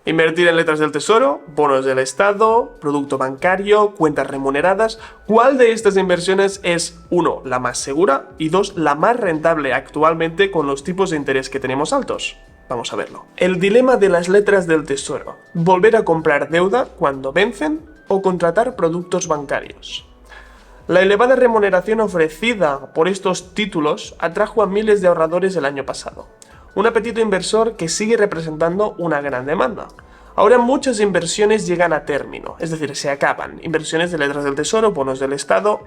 Invertir en letras del tesoro, bonos del Estado, producto bancario, cuentas remuneradas. ¿Cuál de estas inversiones es, 1, la más segura y 2, la más rentable actualmente con los tipos de interés que tenemos altos? Vamos a verlo. El dilema de las letras del tesoro. Volver a comprar deuda cuando vencen o contratar productos bancarios. La elevada remuneración ofrecida por estos títulos atrajo a miles de ahorradores el año pasado. Un apetito inversor que sigue representando una gran demanda. Ahora muchas inversiones llegan a término, es decir, se acaban. Inversiones de letras del tesoro, bonos del Estado,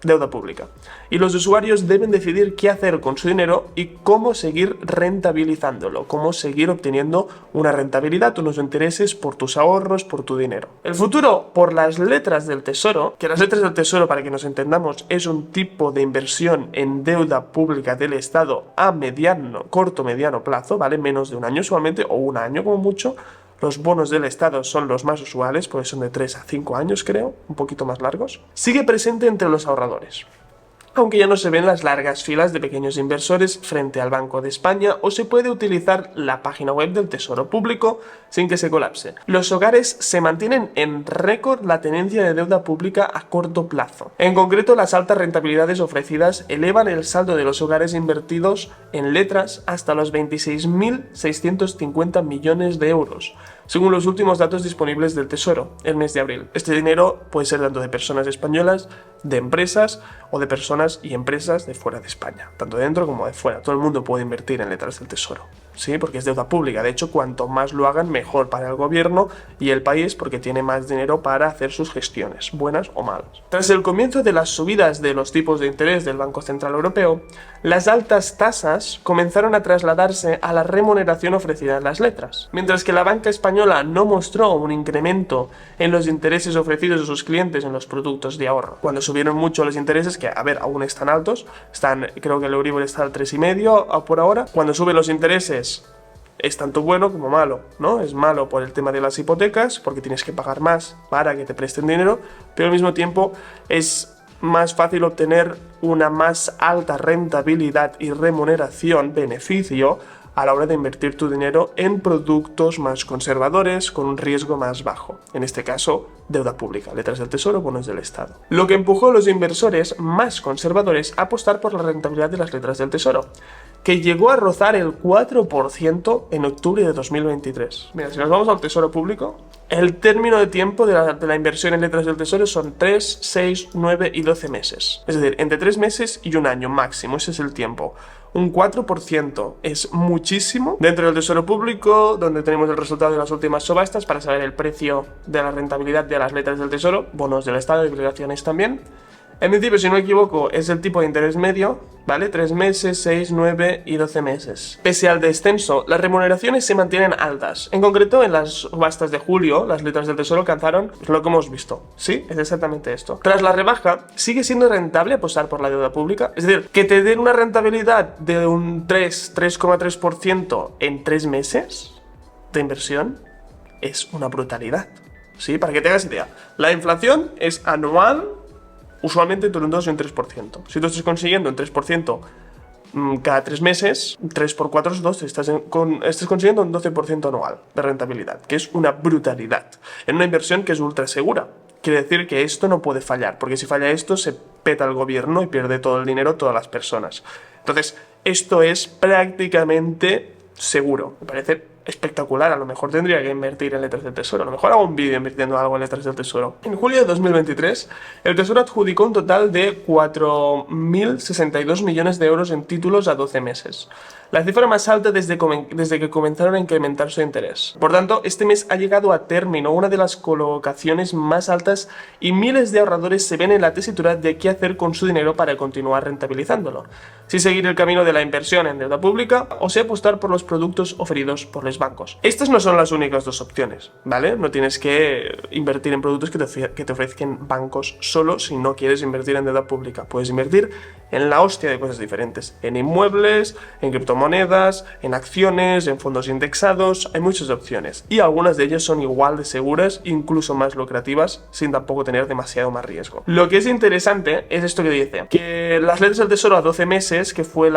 deuda pública. Y los usuarios deben decidir qué hacer con su dinero y cómo seguir rentabilizándolo, cómo seguir obteniendo una rentabilidad, unos intereses por tus ahorros, por tu dinero. El futuro por las letras del tesoro, que las letras del tesoro, para que nos entendamos, es un tipo de inversión en deuda pública del Estado a corto mediano plazo, ¿vale? Menos de un año usualmente, o un año como mucho. Los bonos del Estado son los más usuales, porque son de 3 a 5 años, creo, un poquito más largos. Sigue presente entre los ahorradores, aunque ya no se ven las largas filas de pequeños inversores frente al Banco de España, o se puede utilizar la página web del Tesoro Público sin que se colapse. Los hogares se mantienen en récord la tenencia de deuda pública a corto plazo. En concreto, las altas rentabilidades ofrecidas elevan el saldo de los hogares invertidos en letras hasta los 26.650 millones de euros, según los últimos datos disponibles del Tesoro, el mes de abril. Este dinero puede ser tanto de personas españolas, de empresas o de personas y empresas de fuera de España, tanto dentro como de fuera. Todo el mundo puede invertir en letras del Tesoro, ¿sí? Porque es deuda pública. De hecho, cuanto más lo hagan, mejor para el gobierno y el país, porque tiene más dinero para hacer sus gestiones, buenas o malas. Tras el comienzo de las subidas de los tipos de interés del Banco Central Europeo, las altas tasas comenzaron a trasladarse a la remuneración ofrecida en las letras. Mientras que la banca española no mostró un incremento en los intereses ofrecidos a sus clientes en los productos de ahorro. Cuando subieron mucho los intereses, que a ver, aún están altos, creo que el Euribor está al 3,5 por ahora. Cuando suben los intereses es tanto bueno como malo, ¿no? Es malo por el tema de las hipotecas, porque tienes que pagar más para que te presten dinero, pero al mismo tiempo es más fácil obtener una más alta rentabilidad y remuneración, beneficio, a la hora de invertir tu dinero en productos más conservadores, con un riesgo más bajo. En este caso, deuda pública, letras del tesoro, bonos del Estado. Lo que empujó a los inversores más conservadores a apostar por la rentabilidad de las letras del tesoro, que llegó a rozar el 4% en octubre de 2023. Mira, si nos vamos al tesoro público, el término de tiempo de la inversión en letras del tesoro son 3, 6, 9 y 12 meses. Es decir, entre 3 meses y un año máximo, ese es el tiempo. Un 4% es muchísimo dentro del tesoro público, donde tenemos el resultado de las últimas subastas para saber el precio de la rentabilidad de las letras del tesoro, bonos del Estado y obligaciones también. En principio, si no me equivoco, es el tipo de interés medio, ¿vale? 3 meses, 6, 9 y 12 meses. Pese al descenso, las remuneraciones se mantienen altas. En concreto, en las subastas de julio, las letras del tesoro alcanzaron lo que hemos visto. Sí, es exactamente esto. Tras la rebaja, ¿sigue siendo rentable apostar por la deuda pública? Es decir, que te den una rentabilidad de un 3,3% en 3 meses de inversión es una brutalidad. ¿Sí? Para que tengas idea. La inflación es anual, usualmente entre un 2 y un 3%. Si tú estás consiguiendo un 3% cada 3 meses, 3 por 4 es 12, estás consiguiendo un 12% anual de rentabilidad, que es una brutalidad, en una inversión que es ultra segura. Quiere decir que esto no puede fallar, porque si falla esto se peta el gobierno y pierde todo el dinero todas las personas. Entonces, esto es prácticamente seguro. Me parece espectacular. A lo mejor tendría que invertir en letras del tesoro. A lo mejor hago un vídeo invirtiendo algo en letras del tesoro. En julio de 2023, el tesoro adjudicó un total de 4.062 millones de euros en títulos a 12 meses. La cifra más alta desde que comenzaron a incrementar su interés. Por tanto, este mes ha llegado a término una de las colocaciones más altas y miles de ahorradores se ven en la tesitura de qué hacer con su dinero para continuar rentabilizándolo. Si seguir el camino de la inversión en deuda pública o si apostar por los productos ofrecidos por los bancos. Estas no son las únicas dos opciones, ¿vale? No tienes que invertir en productos que te ofrezcan bancos solo si no quieres invertir en deuda pública. Puedes invertir en la hostia de cosas diferentes, en inmuebles, en criptomonedas, criptomonedas, en acciones, en fondos indexados, hay muchas opciones y algunas de ellas son igual de seguras, incluso más lucrativas, sin tampoco tener demasiado más riesgo. Lo que es interesante es esto que dice, que las letras del tesoro a 12 meses, que fue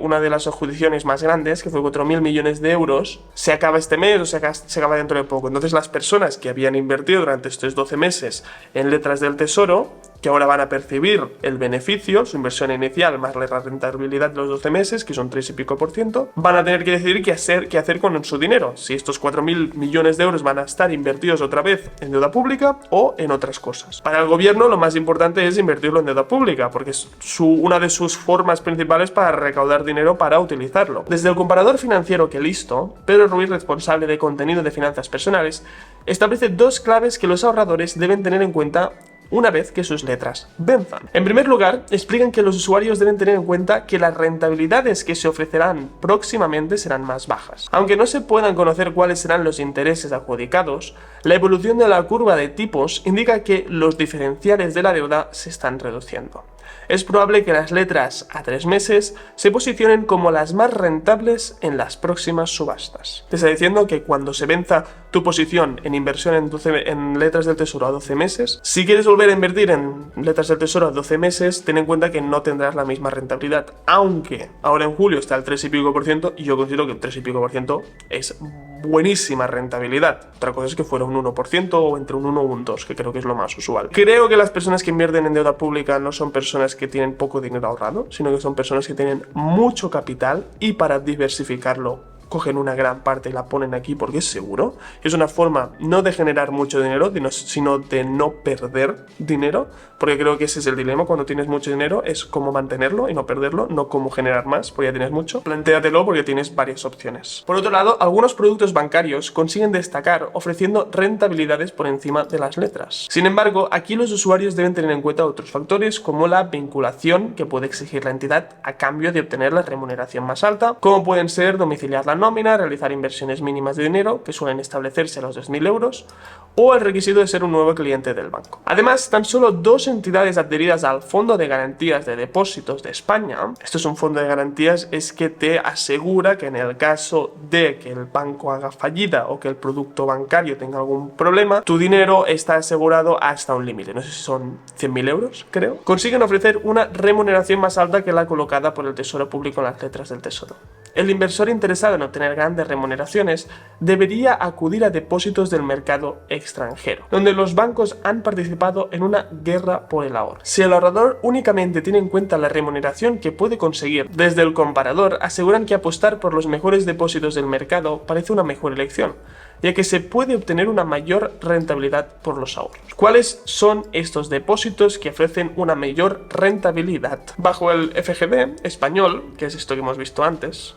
una de las adjudicaciones más grandes, que fue 4.000 millones de euros, se acaba este mes o se acaba dentro de poco. Entonces las personas que habían invertido durante estos 12 meses en letras del tesoro, que ahora van a percibir el beneficio, su inversión inicial más la rentabilidad de los 12 meses, que son 3 y pico por ciento, van a tener que decidir qué hacer con su dinero. Si estos 4.000 millones de euros van a estar invertidos otra vez en deuda pública o en otras cosas. Para el gobierno lo más importante es invertirlo en deuda pública, porque es una de sus formas principales para recaudar dinero para utilizarlo. Desde el comparador financiero Que Listo, Pedro Ruiz, responsable de contenido de finanzas personales, establece dos claves que los ahorradores deben tener en cuenta una vez que sus letras venzan. En primer lugar, explican que los usuarios deben tener en cuenta que las rentabilidades que se ofrecerán próximamente serán más bajas. Aunque no se puedan conocer cuáles serán los intereses adjudicados, la evolución de la curva de tipos indica que los diferenciales de la deuda se están reduciendo. Es probable que las letras a 3 meses se posicionen como las más rentables en las próximas subastas. Te está diciendo que cuando se venza tu posición en inversión en letras del tesoro a 12 meses, si quieres volver a invertir en letras del tesoro a 12 meses, ten en cuenta que no tendrás la misma rentabilidad. Aunque ahora en julio está el 3 y pico por ciento y yo considero que el 3 y pico por ciento es buenísima rentabilidad. Otra cosa es que fuera un 1% o entre un 1 o un 2, que creo que es lo más usual. Creo que las personas que invierten en deuda pública no son personas que tienen poco dinero ahorrado, sino que son personas que tienen mucho capital y para diversificarlo cogen una gran parte y la ponen aquí porque es seguro. Es una forma no de generar mucho dinero, sino de no perder dinero, porque creo que ese es el dilema cuando tienes mucho dinero, es cómo mantenerlo y no perderlo, no cómo generar más, porque ya tienes mucho. Plantéatelo porque tienes varias opciones. Por otro lado, algunos productos bancarios consiguen destacar ofreciendo rentabilidades por encima de las letras. Sin embargo, aquí los usuarios deben tener en cuenta otros factores como la vinculación que puede exigir la entidad a cambio de obtener la remuneración más alta, como pueden ser domiciliar la nómina, realizar inversiones mínimas de dinero, que suelen establecerse a los 2.000 euros, o el requisito de ser un nuevo cliente del banco. Además, tan solo 2 entidades adheridas al Fondo de Garantías de Depósitos de España, esto es un fondo de garantías, es que te asegura que en el caso de que el banco haga fallida o que el producto bancario tenga algún problema, tu dinero está asegurado hasta un límite, no sé si son 100.000 euros, creo. Consiguen ofrecer una remuneración más alta que la colocada por el Tesoro Público en las letras del Tesoro. El inversor interesado en obtener grandes remuneraciones debería acudir a depósitos del mercado extranjero, donde los bancos han participado en una guerra por el ahorro. Si el ahorrador únicamente tiene en cuenta la remuneración que puede conseguir desde el comparador, aseguran que apostar por los mejores depósitos del mercado parece una mejor elección, ya que se puede obtener una mayor rentabilidad por los ahorros. ¿Cuáles son estos depósitos que ofrecen una mayor rentabilidad? Bajo el FGD español, que es esto que hemos visto antes,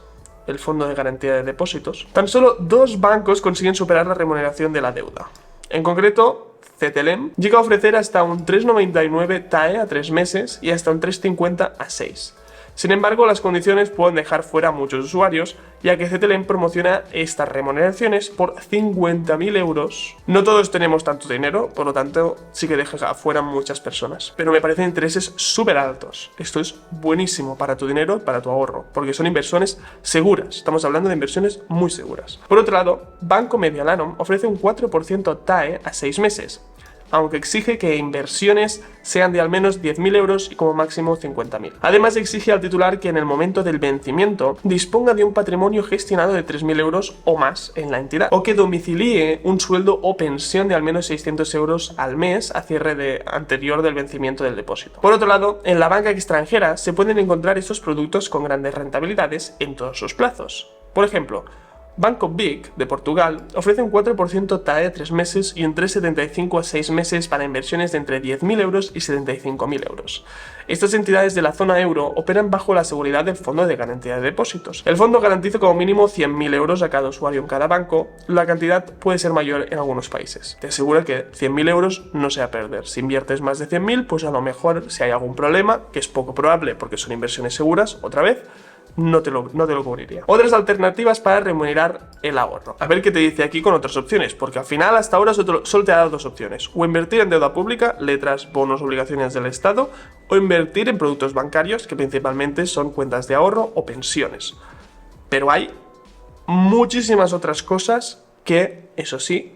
el Fondo de Garantía de Depósitos, tan solo 2 bancos consiguen superar la remuneración de la deuda. En concreto, CTLM llega a ofrecer hasta un 3,99 TAE a 3 meses y hasta un 3,50 a 6. Sin embargo, las condiciones pueden dejar fuera a muchos usuarios, ya que CTLM promociona estas remuneraciones por 50.000 euros. No todos tenemos tanto dinero, por lo tanto, sí que deja afuera a muchas personas. Pero me parecen intereses súper altos. Esto es buenísimo para tu dinero y para tu ahorro, porque son inversiones seguras. Estamos hablando de inversiones muy seguras. Por otro lado, Banco Mediolanum ofrece un 4% TAE a 6 meses, aunque exige que inversiones sean de al menos 10.000 euros y como máximo 50.000. Además, exige al titular que en el momento del vencimiento disponga de un patrimonio gestionado de 3.000 euros o más en la entidad, o que domicilie un sueldo o pensión de al menos 600 euros al mes a cierre anterior del vencimiento del depósito. Por otro lado, en la banca extranjera se pueden encontrar estos productos con grandes rentabilidades en todos sus plazos. Por ejemplo, Banco BIC de Portugal ofrece un 4% TAE a 3 meses y un 3,75 a 6 meses para inversiones de entre 10.000 euros y 75.000 euros. Estas entidades de la zona euro operan bajo la seguridad del Fondo de Garantía de Depósitos. El fondo garantiza como mínimo 100.000 euros a cada usuario en cada banco. La cantidad puede ser mayor en algunos países. Te asegura que 100.000 euros no se va a perder. Si inviertes más de 100.000, pues a lo mejor si hay algún problema, que es poco probable porque son inversiones seguras, otra vez, no te lo cubriría. Otras alternativas para remunerar el ahorro. A ver qué te dice aquí con otras opciones, porque al final hasta ahora solo te ha dado 2 opciones. O invertir en deuda pública, letras, bonos, obligaciones del Estado, o invertir en productos bancarios, que principalmente son cuentas de ahorro o pensiones. Pero hay muchísimas otras cosas que, eso sí,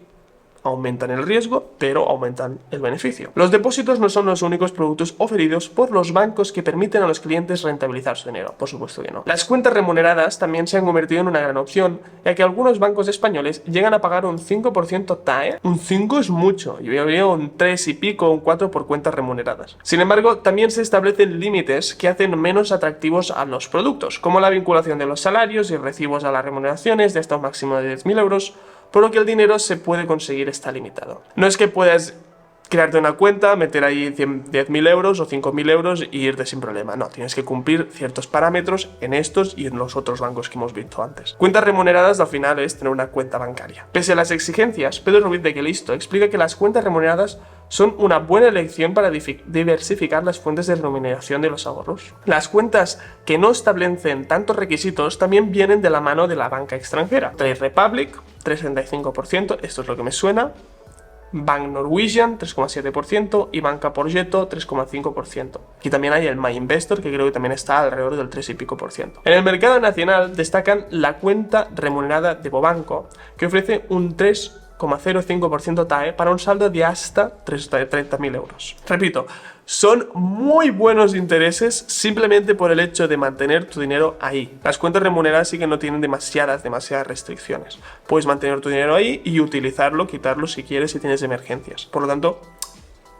aumentan el riesgo, pero aumentan el beneficio. Los depósitos no son los únicos productos ofrecidos por los bancos que permiten a los clientes rentabilizar su dinero, por supuesto que no. Las cuentas remuneradas también se han convertido en una gran opción, ya que algunos bancos españoles llegan a pagar un 5% TAE. Un 5 es mucho, yo habría un 3 y pico, un 4 por cuentas remuneradas. Sin embargo, también se establecen límites que hacen menos atractivos a los productos, como la vinculación de los salarios y recibos a las remuneraciones de hasta un máximo de 10.000 euros, por lo que el dinero se puede conseguir está limitado. No es que puedas crearte una cuenta, meter ahí 10.000 euros o 5.000 euros y irte sin problema. No, tienes que cumplir ciertos parámetros en estos y en los otros bancos que hemos visto antes. Cuentas remuneradas al final es tener una cuenta bancaria. Pese a las exigencias, Pedro Ruiz de Quelisto explica que las cuentas remuneradas son una buena elección para diversificar las fuentes de remuneración de los ahorros. Las cuentas que no establecen tantos requisitos también vienen de la mano de la banca extranjera. Trade Republic, 3,35%, esto es lo que me suena. Bank Norwegian, 3,7% y Banca Porgetto, 3,5%. Aquí también hay el My Investor, que creo que también está alrededor del 3 y pico por ciento. En el mercado nacional destacan la cuenta remunerada de Bobanco, que ofrece un 3,05% TAE para un saldo de hasta 30.000 euros. Repito, son muy buenos intereses simplemente por el hecho de mantener tu dinero ahí. Las cuentas remuneradas sí que no tienen demasiadas restricciones. Puedes mantener tu dinero ahí y utilizarlo, quitarlo si quieres, si tienes emergencias. Por lo tanto,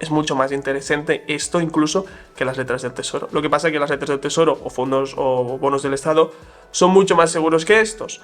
es mucho más interesante esto incluso que las letras del tesoro. Lo que pasa es que las letras del tesoro o fondos o bonos del Estado son mucho más seguros que estos.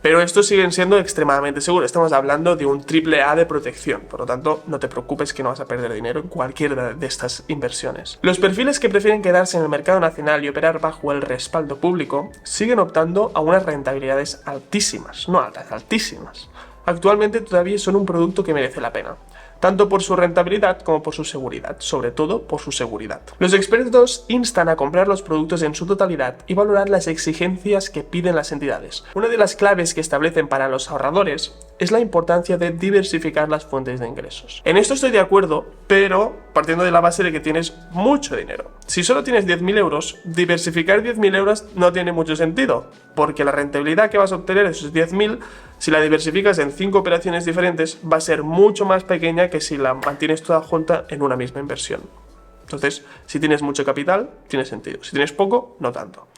Pero estos siguen siendo extremadamente seguros. Estamos hablando de un AAA de protección. Por lo tanto, no te preocupes que no vas a perder dinero en cualquiera de estas inversiones. Los perfiles que prefieren quedarse en el mercado nacional y operar bajo el respaldo público siguen optando a unas rentabilidades altísimas. No altas, altísimas. Actualmente todavía son un producto que merece la pena, tanto por su rentabilidad como por su seguridad, sobre todo por su seguridad. Los expertos instan a comprar los productos en su totalidad y valorar las exigencias que piden las entidades. Una de las claves que establecen para los ahorradores es la importancia de diversificar las fuentes de ingresos. En esto estoy de acuerdo, pero partiendo de la base de que tienes mucho dinero. Si solo tienes 10.000 euros, diversificar 10.000 euros no tiene mucho sentido, porque la rentabilidad que vas a obtener de esos 10.000, si la diversificas en 5 operaciones diferentes, va a ser mucho más pequeña que si la mantienes toda junta en una misma inversión. Entonces, si tienes mucho capital, tiene sentido. Si tienes poco, no tanto.